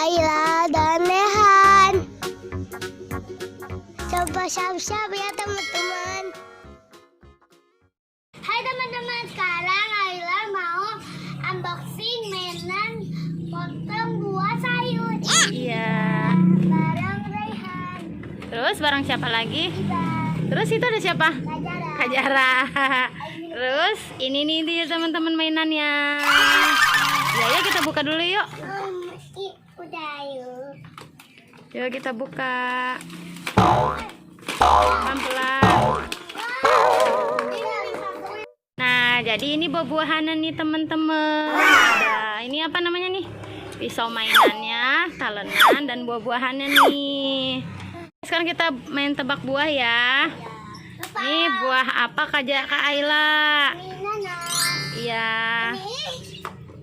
Ayla dan Nehan. Coba siap-siap ya teman-teman. Hai teman-teman, sekarang Ayla mau unboxing mainan potong buah sayur. Iya. Bareng Rehan. Terus barang siapa lagi? Iba. Terus itu ada siapa? Kajara. Kajara. Terus ini nih dia teman-teman mainannya. Ya kita buka dulu yuk. Udah yuk. Yuk kita buka. Pelan-pelan. Nah, jadi ini buah-buahan nih teman-teman. Ada ini apa namanya nih? Pisau mainannya, talenan dan buah-buahannya nih. Sekarang kita main tebak buah ya. Ini buah apa Kak Ayla? Iya.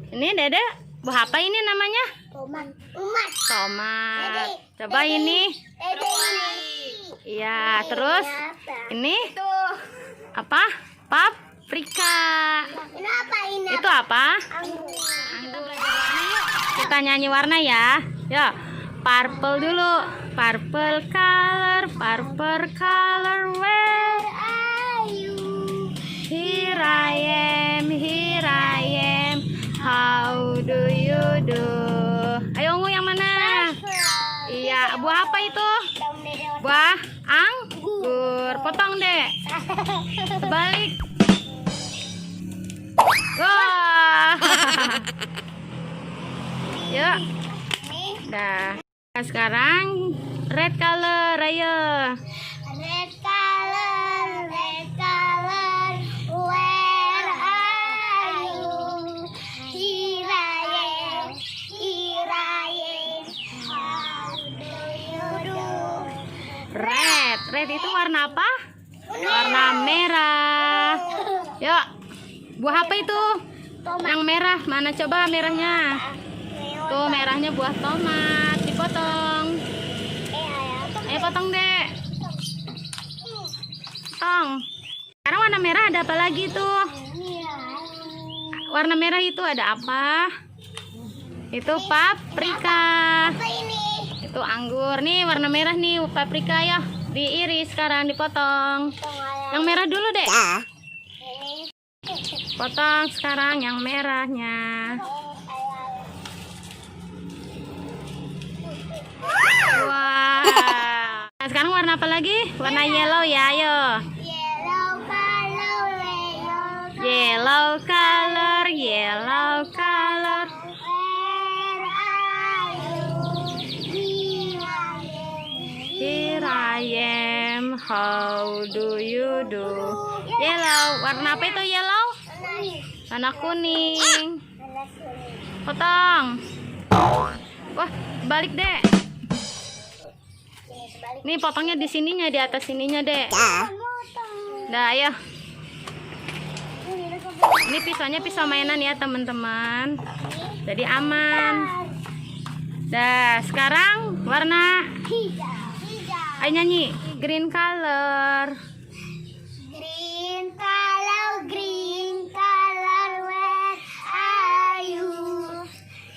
Ini Dede, buah apa ini namanya? Tomat. Coba ini. Iya, terus ini apa? Paprika. Itu apa? Kita nyanyi warna ya. Ya, purple dulu. Purple color, where are you? Here I am, how do you do? Ayo ungu yang mana? Iya, buah apa itu? Buah anggur. Potong deh. Balik. Wah. Yuk. Dah. Sekarang red color, ayo. Red color, where are you? Here I am, how do you do? Red itu warna apa? Warna merah. Yuk, buah apa itu? Yang merah, mana coba merahnya? Tuh merahnya buah tomat, dipotong. Ayo potong deh. Potong. Sekarang warna merah ada apa lagi tuh? Warna merah itu ada apa? Itu paprika. Itu anggur. Nih warna merah nih paprika ya. Diiris sekarang dipotong. Yang merah dulu deh. Potong sekarang yang merahnya. Wah. Nah, sekarang warna apa lagi? Warna yellow ya, ayo. Yellow color. Here I am, how do you do? Yellow, warna apa itu yellow? Warna kuning. Potong. Wah, balik deh. Nih potongnya di sininya, di atas sininya deh. Dah, ayo. Ini pisaunya pisau mainan ya teman-teman. Jadi aman. Dah, sekarang warna ayo nyanyi. Green color.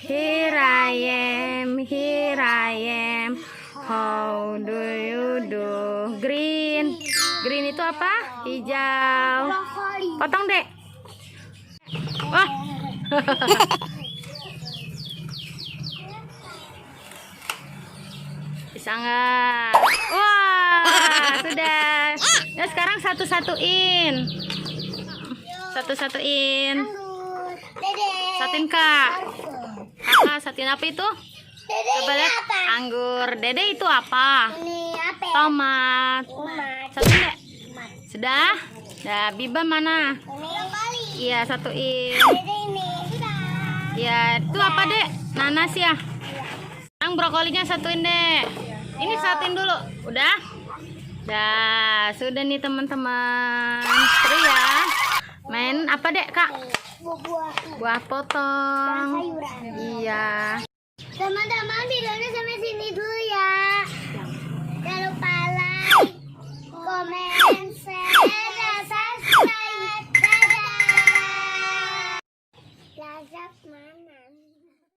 Where are you? Here I am, how do you do? Green itu apa? Hijau. Potong deh. Wah. Bisa nggak? Wah, sudah. Nah, sekarang satu-satuin. Satin Kak. Kakak, satin apa itu? Coba lihat. Anggur. Dede itu apa? Tomat. Satin deh. Sudah? Dah, Biba mana? Iya, satuin. Iya, itu apa dek? Nanas ya? Sekarang brokolinya satuin deh. Ini satin dulu. Udah? Dah, sudah nih teman-teman. Seru ya. Main apa dek kak? Buah potong. Iya. Teman-teman.